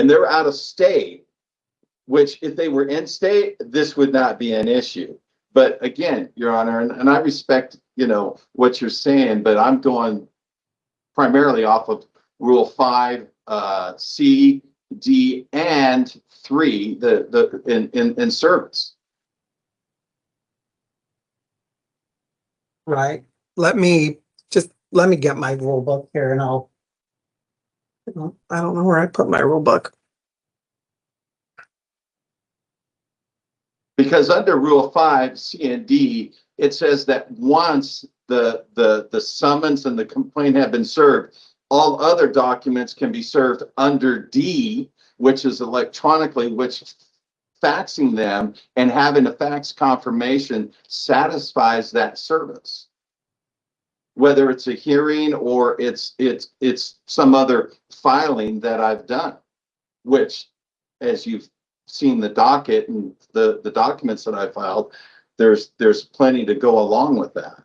and they're out of state, which if they were in state, this would not be an issue. But again, Your Honor, and I respect, what you're saying, but I'm going primarily off of Rule 5, C, D, and 3, in service. Right. Let me get my rule book here and I don't know where I put my rule book. Because under Rule 5, C and D, it says that once the summons and the complaint have been served, all other documents can be served under D, which is electronically, which faxing them and having a fax confirmation satisfies that service. Whether it's a hearing or it's some other filing that I've done, which, as you've seen the docket and the documents that I filed, there's plenty to go along with that.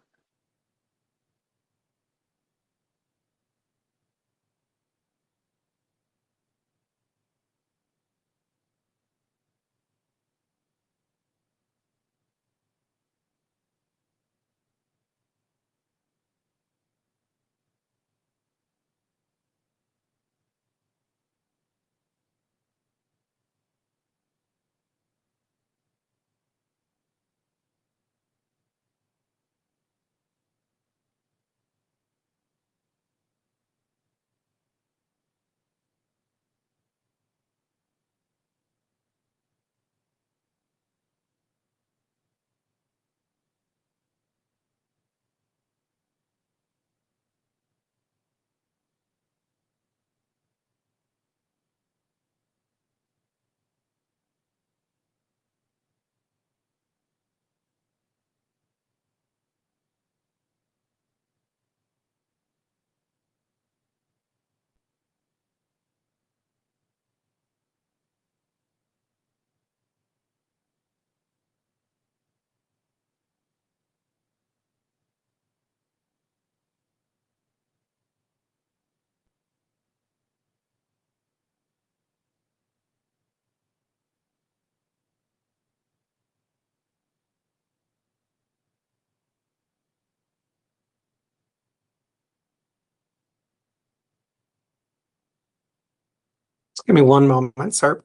Just give me one moment, sir.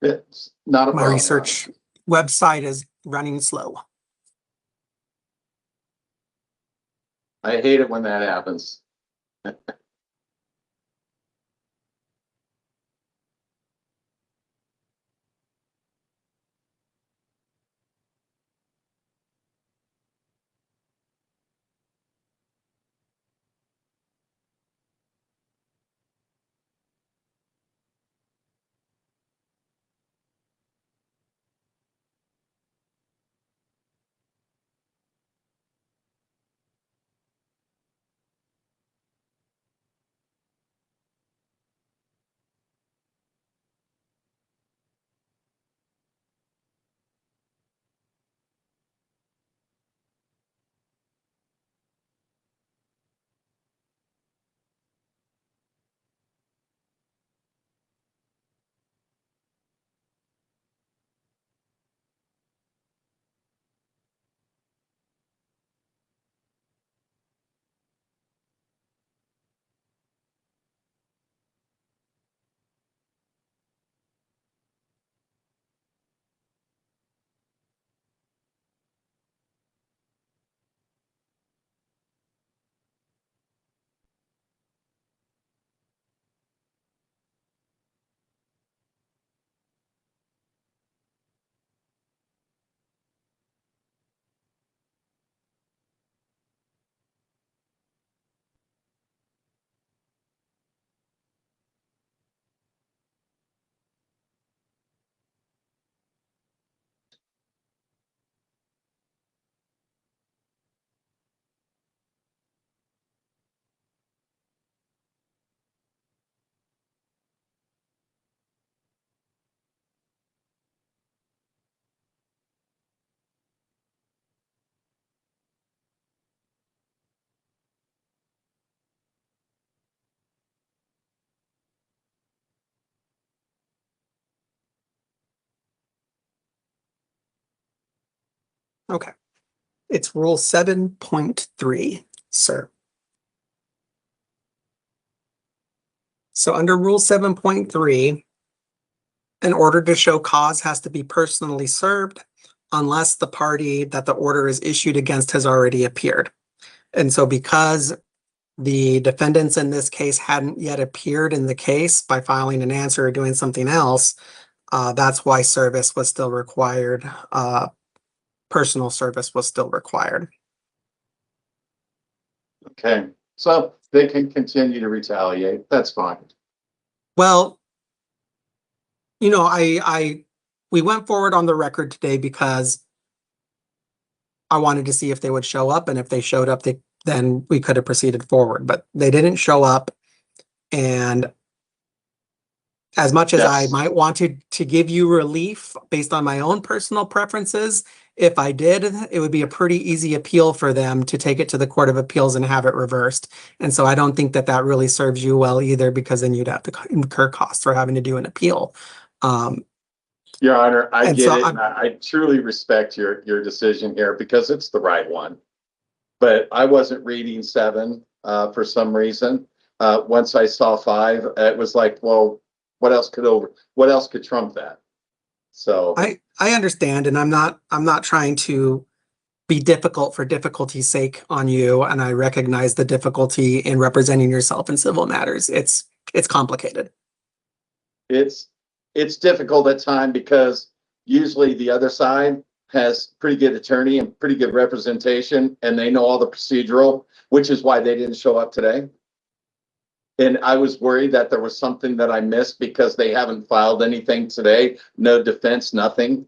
It's not a My problem. research website is running slow. I hate it when that happens. Okay. It's rule 7.3, sir. So under rule 7.3, an order to show cause has to be personally served unless the party that the order is issued against has already appeared. And so because the defendants in this case hadn't yet appeared in the case by filing an answer or doing something else, that's why service was still required. Personal service was still required. Okay, so they can continue to retaliate. That's fine. Well, you know, we went forward on the record today because I wanted to see if they would show up, and if they showed up, then we could have proceeded forward, but they didn't show up. And as much as I might want to give you relief based on my own personal preferences, if I did, it would be a pretty easy appeal for them to take it to the Court of Appeals and have it reversed. And so I don't think that that really serves you well either, because then you'd have to incur costs for having to do an appeal. Your Honor, I And get so it. And I truly respect your decision here because it's the right one. But I wasn't reading 7 for some reason. Once I saw 5, it was like, well, what else could trump that? So I understand, and I'm not trying to be difficult for difficulty's sake on you, and I recognize the difficulty in representing yourself in civil matters. It's complicated. it's difficult at times because usually the other side has pretty good attorney and pretty good representation, and they know all the procedural, which is why they didn't show up today. And I was worried that there was something that I missed because they haven't filed anything today, no defense, nothing.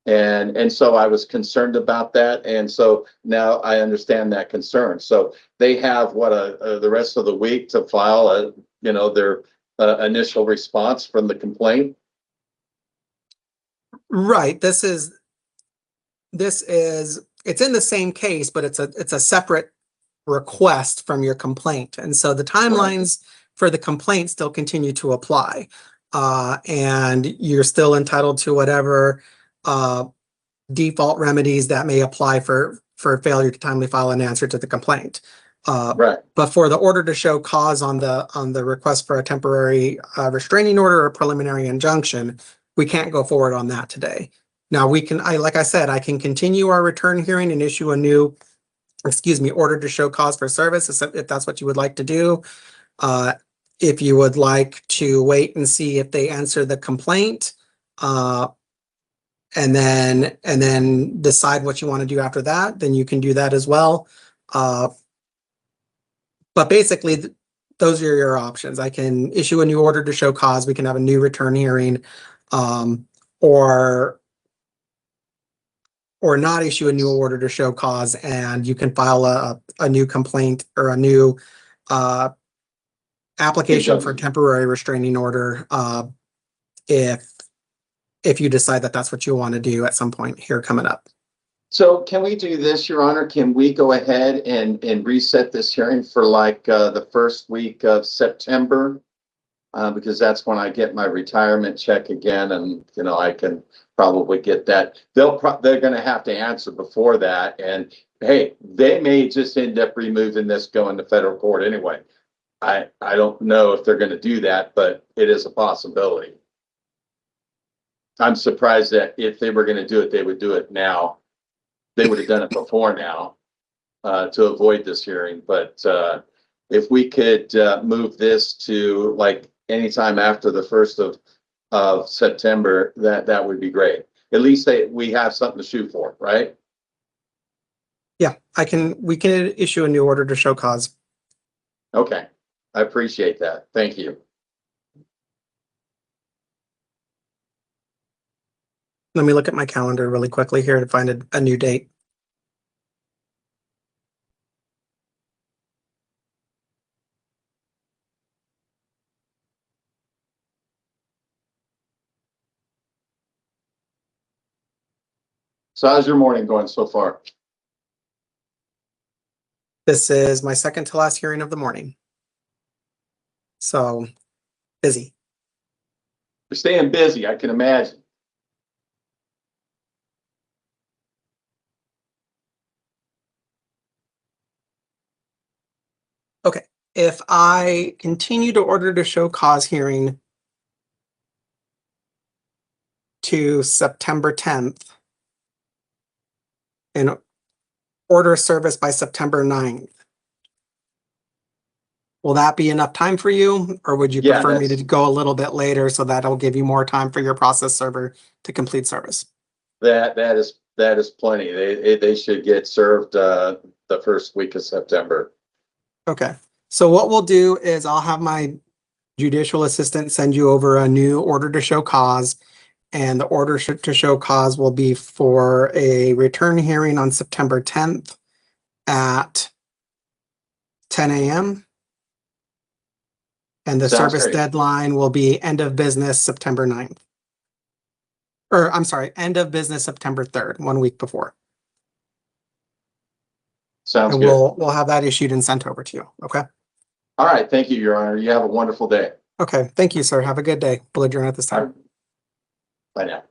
And so I was concerned about that. And so now I understand that concern. So they have the rest of the week to file their initial response from the complaint. Right. It's in the same case, but it's a separate request from your complaint. And so the timelines for the complaint still continue to apply. And you're still entitled to whatever default remedies that may apply for failure to timely file an answer to the complaint. Right. But for the order to show cause on the request for a temporary restraining order or preliminary injunction, we can't go forward on that today. Now like I said, I can continue our return hearing and issue a new, order to show cause for service if that's what you would like to do. If you would like to wait and see if they answer the complaint, and then decide what you want to do after that, then you can do that as well. But basically, those are your options. I can issue a new order to show cause. We can have a new return hearing, or not issue a new order to show cause, and you can file a new complaint or a new application for temporary restraining order if you decide that that's what you want to do at some point here coming up. So can we do this, Your Honor? Can we go ahead and reset this hearing for like the first week of September? Because that's when I get my retirement check again, and I can probably get that. They're going to have to answer before that, and hey, they may just end up removing this going to federal court anyway. I don't know if they're going to do that, but it is a possibility. I'm surprised that if they were going to do it, they would do it now. They would have done it before now to avoid this hearing. But if we could move this to like anytime after the 1st of September, that would be great. At least we have something to shoot for, right? Yeah, we can issue a new order to show cause. Okay, I appreciate that. Thank you. Let me look at my calendar really quickly here to find a new date. So how's your morning going so far? This is my second to last hearing of the morning. So busy. You're staying busy, I can imagine. if I continue to order to show cause hearing to September 10th and order service by September 9th, will that be enough time for you, or would you Yeah, prefer me to that's- go a little bit later so that'll give you more time for your process server to complete service? That is plenty. They should get served the first week of September. Okay, so what we'll do is I'll have my judicial assistant send you over a new order to show cause, and the order to show cause will be for a return hearing on September 10th at 10 a.m. And the Sounds service great. deadline will be end of business September 9th. Or I'm sorry, end of business September 3rd, 1 week before. Sounds And good. we'll have that issued and sent over to you. Okay. All right. Thank you, Your Honor. You have a wonderful day. Okay. Thank you, sir. Have a good day. We'll adjourn at this time. Bye now.